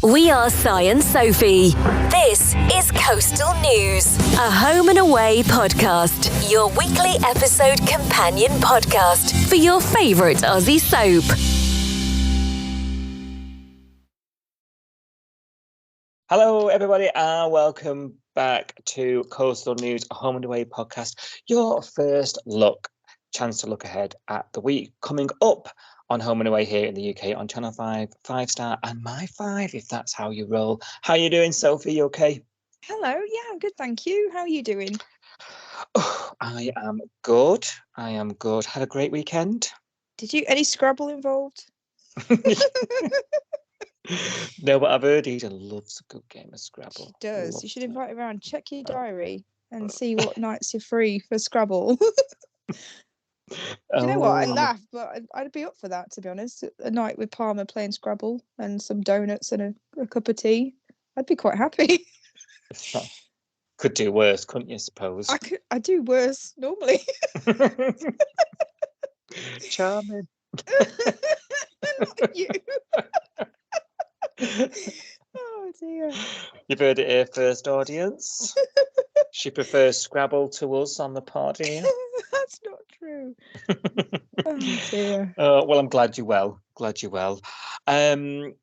We are Si and Sophie. This is Coastal News, a home and away podcast, your weekly episode companion podcast for your favourite Aussie soap. Hello, everybody, and welcome back to Coastal News, a home and away podcast. Your first chance to look ahead at the week coming up on Home and Away here in the UK on Channel 5, 5-star, and My 5, if that's how you roll. How you doing, Sophie? You okay? Hello, yeah, I'm good, thank you. How are you doing? Oh, I am good. Had a great weekend. Did you any Scrabble involved? No, but I've heard Eden loves a good game of Scrabble. She does. Loves You should it. invite her around. Check your diary and see what nights you're free for Scrabble. Do you know what? I Oh, laugh, but I'd be up for that, to be honest. A night with Palmer playing Scrabble and some donuts and a cup of tea. I'd be quite happy. Could do worse, couldn't you, suppose? I do worse normally. Charming. Not you. Oh dear. You've heard it here first, audience. She prefers Scrabble to us on the pod here. That's not true. Oh dear. Well, I'm glad you're well. Do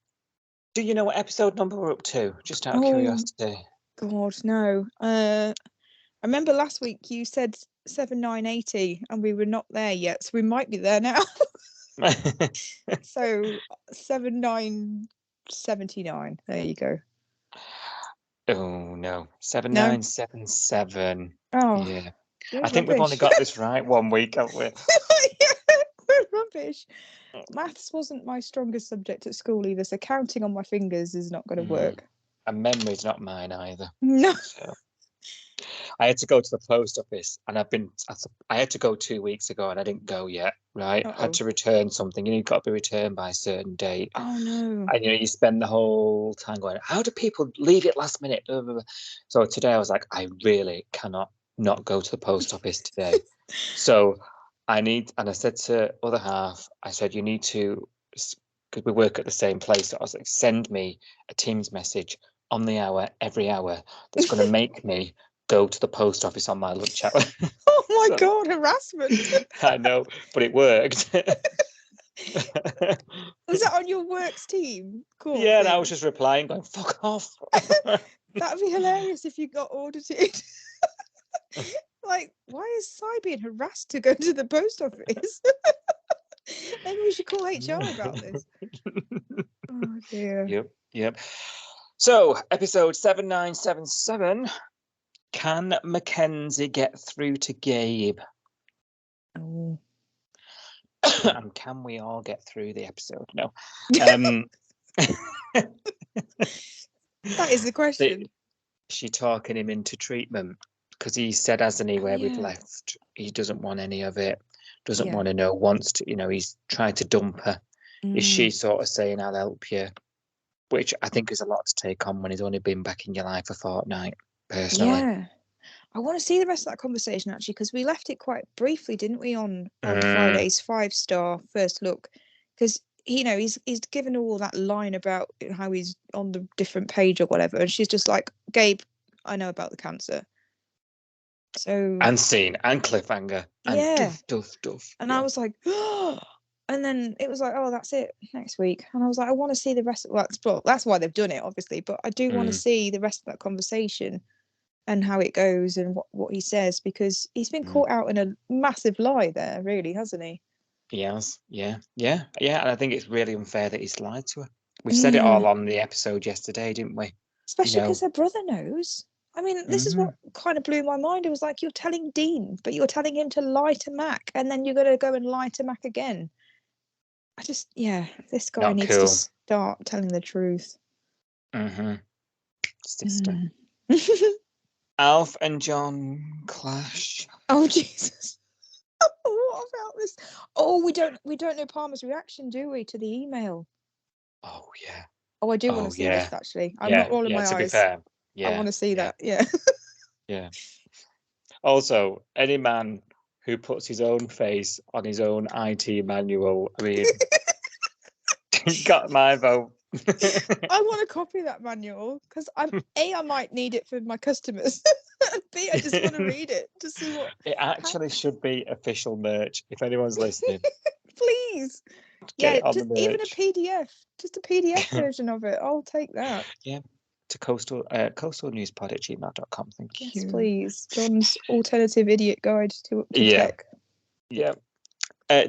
you know what episode number we're up to? Just out of curiosity. God, no. I remember last week you said 7980 and we were not there yet, so we might be there now. So 7979. There you go. Oh no, 7977. Oh, Yeah, we're I think we've only rubbish. got this right 1 week, haven't we? We're rubbish. Maths wasn't my strongest subject at school either, so counting on my fingers is not going to work. And memory's not mine either. No. So I had to go to the post office, and I had to go 2 weeks ago, and I didn't go yet. Right, I had to return something. You've got to be returned by a certain date. Oh no. And you spend the whole time going, how do people leave it last minute? Blah, blah, blah. So today I was like, I really cannot not go to the post office today. So and I said to other half, I said, you need to, because we work at the same place. So I was like, send me a Teams message on the hour, every hour, that's going to make me go to the post office on my lunch hour. Oh my God, harassment. I know, but it worked. Was that on your works team? Cool. Yeah, and I was just replying, going, fuck off. That'd be hilarious if you got audited. Like, why is Si being harassed to go to the post office? Maybe we should call HR about this. Oh dear. Yep. So, episode 7977. Can Mackenzie get through to Gabe? Oh. And can we all get through the episode? No. That is the question. Is she talking him into treatment? Because he said, hasn't he, where we've left, he doesn't want any of it, doesn't want to know, wants to, he's trying to dump her. Is she sort of saying, I'll help you? Which I think is a lot to take on when he's only been back in your life a fortnight, personally. Yeah. I want to see the rest of that conversation, actually, because we left it quite briefly, didn't we, on Friday's 5-star first look? Because, he's given all that line about how he's on the different page or whatever, and she's just like, Gabe, I know about the cancer. So and scene and cliffhanger and duff. And I was like, oh, and then it was like, oh, that's it next week. And I was like, I want to see the rest of that's why they've done it, obviously, but I do want to see the rest of that conversation and how it goes and what he says, because he's been caught out in a massive lie there, really, hasn't he? Yes, yeah. And I think it's really unfair that he's lied to her. We said it all on the episode yesterday, didn't we? Especially because her brother knows. I mean, this is what kind of blew my mind. It was like, you're telling Dean, but you're telling him to lie to Mac, and then you're going to go and lie to Mac again. This guy needs to start telling the truth. Sister. Alf and John clash. Oh, Jesus. What about this? Oh, we don't know Palmer's reaction, do we, to the email? Oh, yeah. Oh, I do want to see this, actually. I'm not rolling my eyes. To be fair. Yeah, I want to see that. Yeah. Yeah. Also, any man who puts his own face on his own IT manual, I mean, got my vote. I want to copy that manual because I might need it for my customers. B, I just want to read it to see what. It actually should be official merch if anyone's listening. Please. Get it on just the even a merch. PDF, just a PDF version of it. I'll take that. Yeah. To coastalnewspod@gmail.com. Thank Yes, you. please. John's alternative idiot guide to Yeah. tech. Yeah.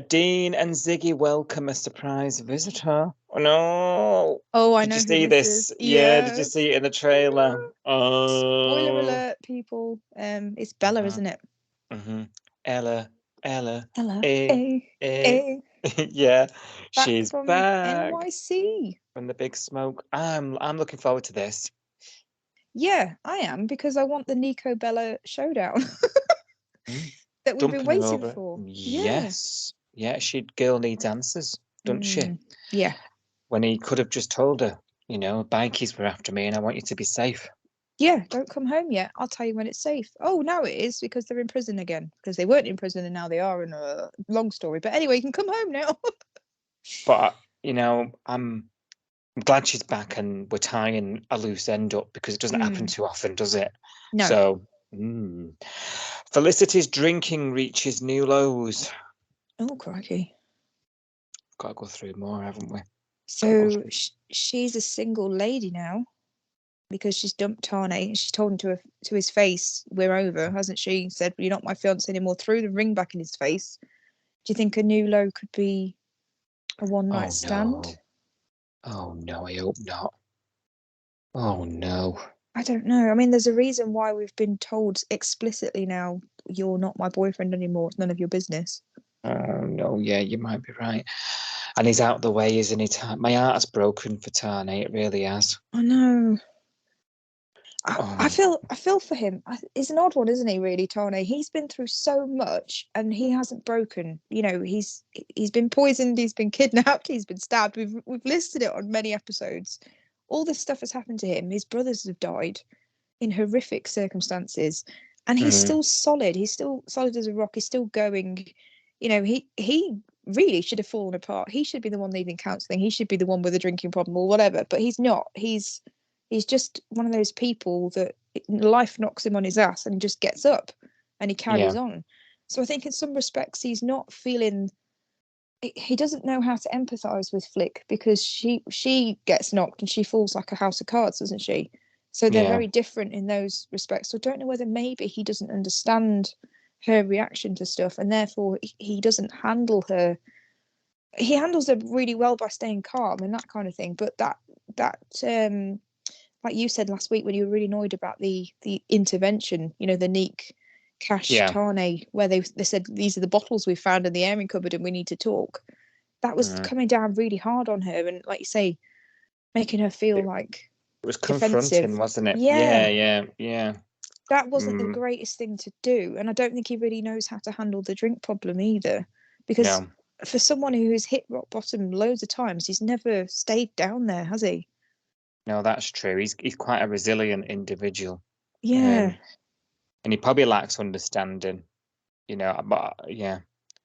Dean and Ziggy welcome a surprise visitor. Oh no! Oh, I Did know you who see this this? is. Yeah. Did you Yes. see it in the trailer? Spoiler Oh. alert, people. It's Bella, isn't it? Mm-hmm. Ella. Ella. Eh. Yeah. Back She's from back NYC. from the big smoke. I'm looking forward to this. Yeah, I am, because I want the Nico Bella showdown Mm. that we've been Dumping her waiting over. for. Yes. Yeah, girl needs answers, doesn't she? Yeah. When he could have just told her, bikies were after me and I want you to be safe. Yeah, don't come home yet. I'll tell you when it's safe. Oh, now it is, because they're in prison again. Because they weren't in prison and now they are, in a long story. But anyway, you can come home now. But, I'm glad she's back and we're tying a loose end up, because it doesn't happen too often, does it? No. So, Felicity's drinking reaches new lows. Oh, crikey. Got to go through more, haven't we? So she's a single lady now, because she's dumped Tane. She's told him to his face, we're over, hasn't she? Said, you're not my fiance anymore, threw the ring back in his face. Do you think a new low could be a one-night stand? Oh no, I hope not. Oh no. I don't know. I mean, there's a reason why we've been told explicitly now, you're not my boyfriend anymore. It's none of your business. Oh no, yeah, you might be right. And he's out the way, isn't he? My heart's broken for Tane. It really has. I know. Oh. I feel for him. He's an odd one, isn't he? Really, Tane. He's been through so much, and he hasn't broken. He's been poisoned. He's been kidnapped. He's been stabbed. We've listed it on many episodes. All this stuff has happened to him. His brothers have died in horrific circumstances, and he's still solid. He's still solid as a rock. He's still going. He really should have fallen apart. He should be the one needing counselling. He should be the one with a drinking problem or whatever. But he's not. He's just one of those people that life knocks him on his ass and he just gets up and he carries on. So I think in some respects he's not feeling. He doesn't know how to empathise with Flick, because she gets knocked and she falls like a house of cards, doesn't she? So they're very different in those respects. So I don't know whether maybe he doesn't understand her reaction to stuff, and therefore he doesn't handle her. He handles her really well by staying calm and that kind of thing. But that like you said last week when you were really annoyed about the intervention, the Nick Cash Tane, where they said, these are the bottles we found in the airing cupboard and we need to talk. That was coming down really hard on her, and like you say, making her feel like it was defensive. confronting, wasn't it? Yeah. That wasn't the Mm. greatest thing to do, and I don't think he really knows how to handle the drink problem either, because for someone who has hit rock bottom loads of times, he's never stayed down there, has he? No, that's true. He's quite a resilient individual. Yeah. And he probably lacks understanding, but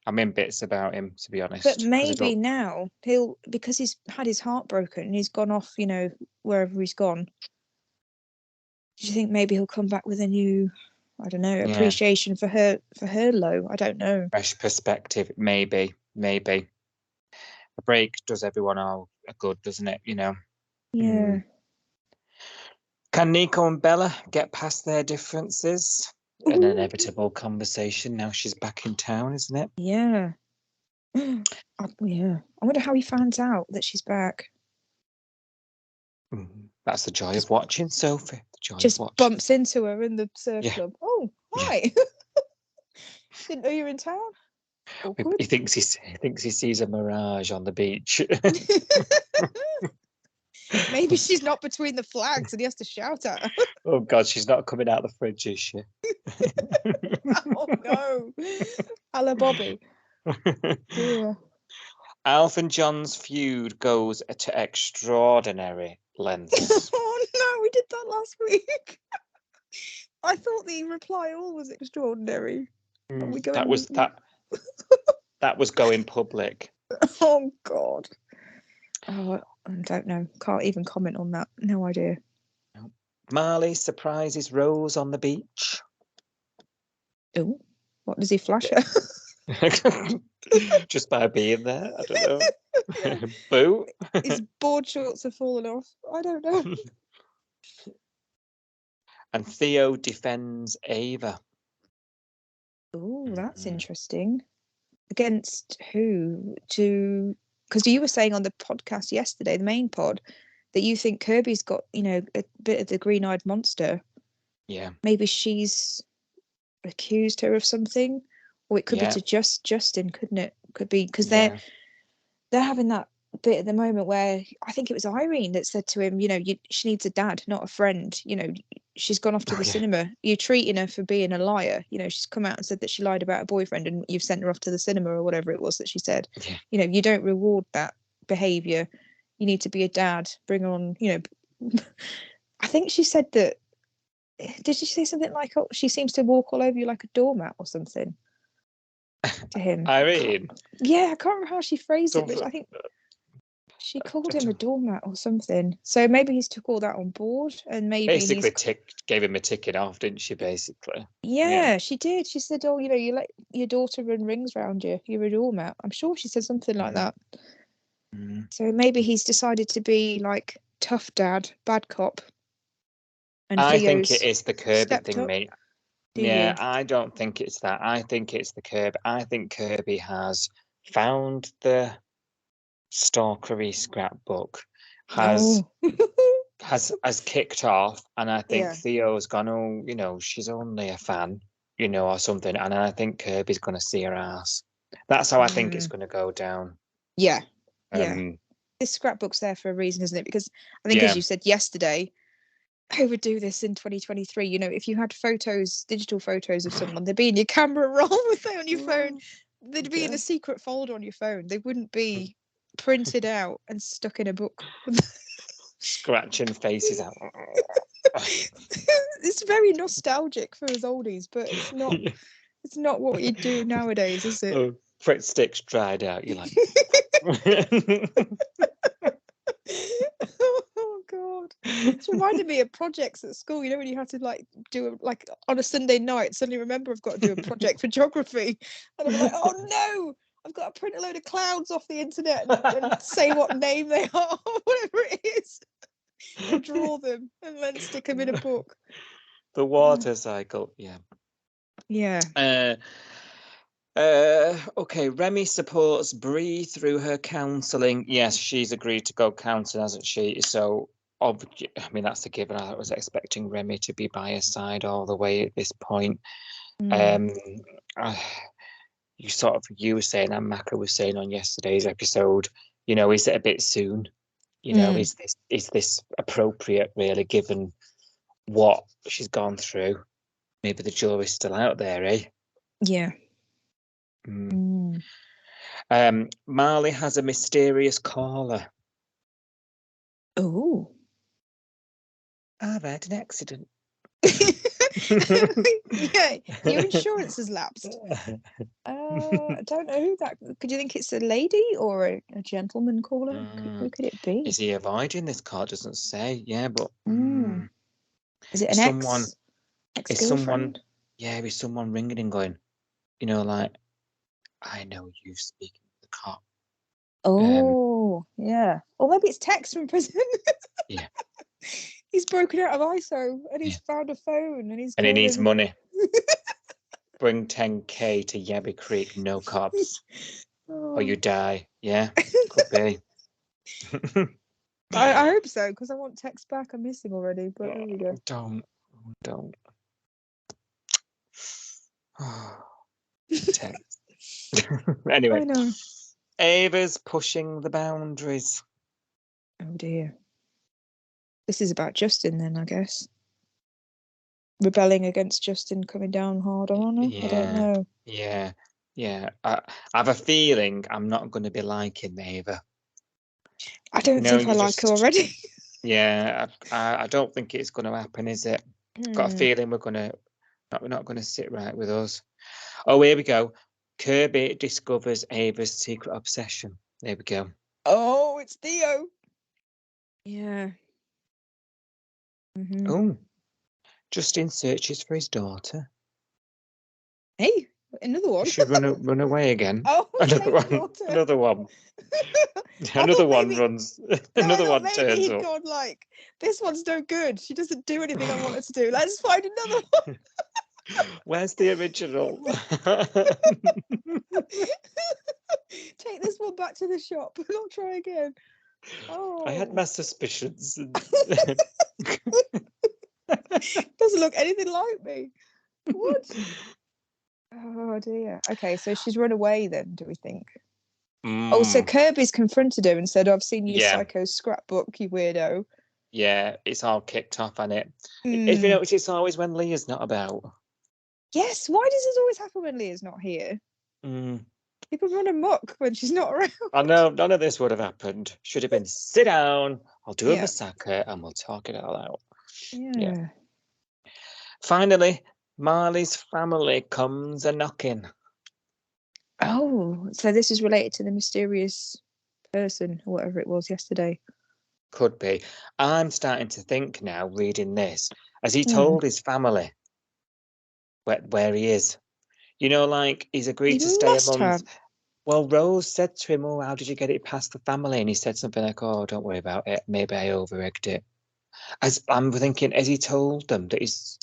I'm in bits about him, to be honest. But maybe now because he's had his heart broken, he's gone off, wherever he's gone. Do you think maybe he'll come back with a new, I don't know, appreciation for her low? I don't know. Fresh perspective, maybe. A break does everyone all a good, doesn't it? Yeah. Can Nico and Bella get past their differences? An inevitable conversation. Now she's back in town, isn't it? Yeah. Yeah. I wonder how he finds out that she's back. That's the joy of watching, Sophie. The joy just of watching. Bumps into her in the surf club. Oh, hi. Didn't know you were in town. Awkward. He thinks he sees a mirage on the beach. Maybe she's not between the flags and he has to shout at her. Oh God, she's not coming out the fridge, is she? Oh no. Hello, Bobby. Dear. Alf and John's feud goes to extraordinary lengths. Oh no, we did that last week. I thought the reply all was extraordinary. That was going public. Oh God. Oh, I don't know. Can't even comment on that. No idea. Marley surprises Rose on the beach. Oh, what does he flash her? Just by being there, I don't know. Yeah. Boo. His board shorts have fallen off. I don't know. And Theo defends Ava. Oh, that's Mhm. interesting. Against who? Because you were saying on the podcast yesterday, the main pod, that you think Kirby's got, a bit of the green-eyed monster. Yeah. Maybe she's accused her of something, or it could be to Justin, couldn't it? Could be because they're having that bit at the moment where I think it was Irene that said to him, she needs a dad, not a friend. She's gone off to the cinema. You're treating her for being a liar. She's come out and said that she lied about her boyfriend, and you've sent her off to the cinema or whatever it was that she said. Yeah. You don't reward that behavior. You need to be a dad. Bring her on. I think she said that. Did she say something like, "Oh, she seems to walk all over you like a doormat" or something? To him, Irene. Yeah, I can't remember how she phrased it, but I think she called him a doormat or something. So maybe he's took all that on board, and maybe basically gave him a ticket off, didn't she? Basically. Yeah, she did. She said, "Oh, you let your daughter run rings around you. You're a doormat." I'm sure she said something like that. Mm. So maybe he's decided to be like tough dad, bad cop. And I think Theo's it is the Kirby stepped thing, up. mate. Do Yeah, you? I don't think it's that. I think it's the Kirby. I think Kirby has found the stalkery scrapbook, has kicked off, and I think Yeah. Theo's gone, oh, she's only a fan, or something, and I think Kirby's going to see her ass. That's how I think it's going to go down. Yeah. Um, This scrapbook's there for a reason, isn't it? Because I think, as you said yesterday, who would do this in 2023? If you had digital photos of someone, they'd be in your camera roll on your phone. They'd be in a secret folder on your phone. They wouldn't be printed out and stuck in a book. Scratching faces out. It's very nostalgic for us oldies, but it's not. It's not what you do nowadays, is it? Oh, Frit sticks dried out. You're like. Oh God! It's reminded me of projects at school. When you had to do on a Sunday night. Suddenly remember I've got to do a project for geography, and I'm like, oh no! I've got to print a load of clouds off the internet and say what name they are, or whatever it is, and draw them, and then stick them in a book. The water cycle, yeah. Yeah. Okay, Remy supports Bree through her counselling. Yes, she's agreed to go counselling, hasn't she? So, I mean, that's a given. I was expecting Remy to be by her side all the way at this point. You were saying, and Maka was saying on yesterday's episode, is it a bit soon? Is this appropriate, really, given what she's gone through? Maybe the jury's still out there, eh? Yeah. Marley has a mysterious caller. Oh. I've had an accident. Yeah, your insurance has lapsed. I don't know who that. Could you think it's a lady or a gentleman caller? Who could it be? Is he avoiding this call? Doesn't say. Yeah, but is it an ex-girlfriend? Is someone ringing and going, like, I know you speaking to the cop. Oh, yeah. Or maybe it's Tex from prison. Yeah. He's broken out of ISO and he's found a phone and he needs money. Bring 10k to Yabby Creek, no cops. Or you die. Yeah, could be. I hope so, because I want Tex back. I miss him already, but there we go. Don't. Tex. Anyway. I know. Ava's pushing the boundaries. Oh dear. This is about Justin then, I guess. Rebelling against Justin coming down hard on her. I don't know. Yeah. I have a feeling I'm not going to be liking Ava. I don't think I like her already. Yeah, I don't think it's going to happen, is it? Got a feeling we're not going to sit right with us. Oh, here we go. Kirby discovers Ava's secret obsession. There we go. Oh, it's Theo. Yeah. Mhm. Oh, Justin searches for his daughter. Hey, another one. She run away again. Oh, Another same one. daughter. Another one. I Another thought one maybe- runs. No, I Another thought one maybe turns he'd up. gone like, this one's no good. She doesn't do anything I want her to do. Let's find another one. Where's the original? Take this one back to the shop and I'll try again. Oh, I had my suspicions. doesn't look anything like me. What? Oh dear. Okay, so she's run away then, do we think? Oh, so Mm, Kirby's confronted her and said, I've seen your Yeah. psycho scrapbook, you weirdo. yeah, it's all kicked off, and it. If Mm. you notice, it's always when Leah's not about. Yes, why does this always happen when Leah's not here? Mm. People run amok when she's not around. I know none of this would have happened. Should have been sit down. I'll do a Yeah. massacre and we'll talk it all out. Yeah. Finally, Marley's family comes a knocking. Oh, so this is related to the mysterious person or whatever it was yesterday. Could be. I'm starting to think now, reading this, as he Hmm. told his family where he is. You know, like he's agreed He to stay a must month. have. Well, Rose said to him, "Oh, how did you get it past the family?" And he said something like, "Oh, don't worry about it. Maybe I over-egged it." As I'm thinking, has he told them that he's?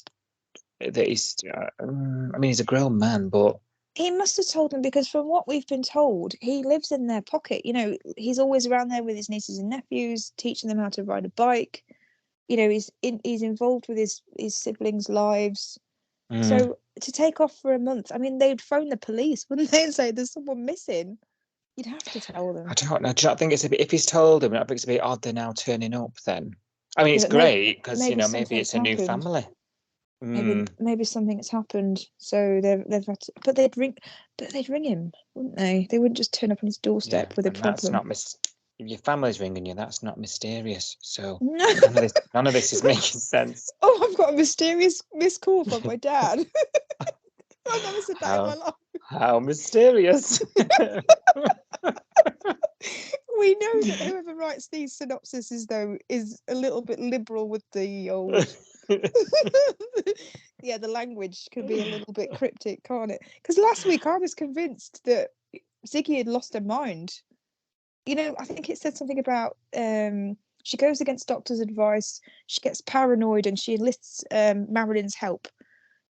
I mean, he's a grown man, but He must have told them because from what we've been told, he lives in their pocket. You know, he's always around there with his nieces and nephews, teaching them how to ride a bike. You know, he's involved with his siblings' lives. So to take off for a month, I mean, they'd phone the police, wouldn't they, and say there's someone missing? You'd have to tell them. I don't know. Do you not think it's a bit? If he's told them, I think it's a bit odd they're now turning up. Then, I mean, Yeah, it's but maybe- great because you maybe know maybe it's a new something's family. Maybe something's happened, so they've had to, but they'd ring him, wouldn't they? They wouldn't just turn up on his doorstep with a and that's problem. not if your family's ringing you, that's not mysterious. So No. none of this is making sense. Oh, I've got a mysterious missed call from my dad. I've never said that in my life. How mysterious. We know that whoever writes these synopsises, though, is a little bit liberal with the old. Yeah, the language can be a little bit cryptic, can't it? Because last week I was convinced that Ziggy had lost her mind. You know, I think it said something about she goes against doctor's advice, she gets paranoid, and she enlists Marilyn's help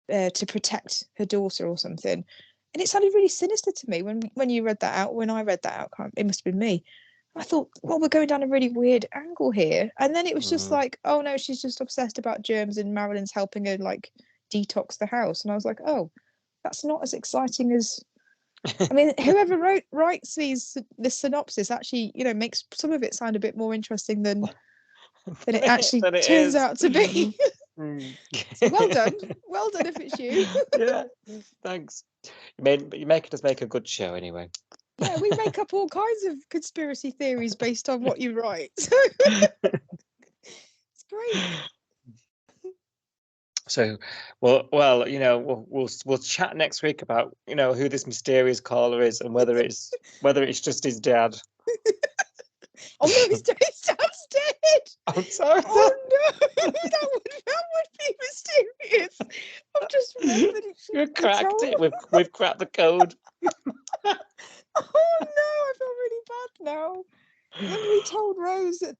to protect her daughter or something. And it sounded really sinister to me when you read that out. When I read that out, it must have been me. I thought, well, we're going down a really weird angle here. And then it was just like, oh no, she's just obsessed about germs and Marilyn's helping her like detox the house. And I was like, oh, that's not as exciting as. I mean, whoever writes the synopsis actually, you know, makes some of it sound a bit more interesting than it actually turns out to be. So well done if it's you. Yeah, thanks. You make us make a good show anyway. Yeah, we make up all kinds of conspiracy theories based on what you write. It's great. So, well, you know, we'll chat next week about you know who this mysterious caller is and whether it's just his dad. Oh no, his dad's dead. I'm sorry. Oh no, that would be mysterious. I've just remembered it. You cracked it. We've cracked the code. Oh no, I feel really bad now. Remember we told Rose that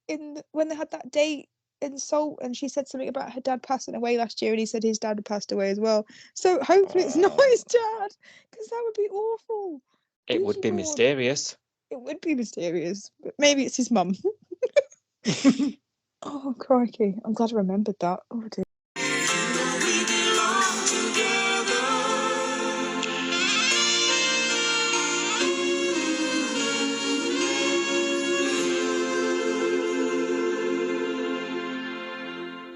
when they had that date in Salt, and she said something about her dad passing away last year, and he said his dad had passed away as well. So hopefully it's not his dad, because that would be awful. It would be mysterious. It would be mysterious, but maybe it's his mum. Oh crikey! I'm glad I remembered that. Oh dear.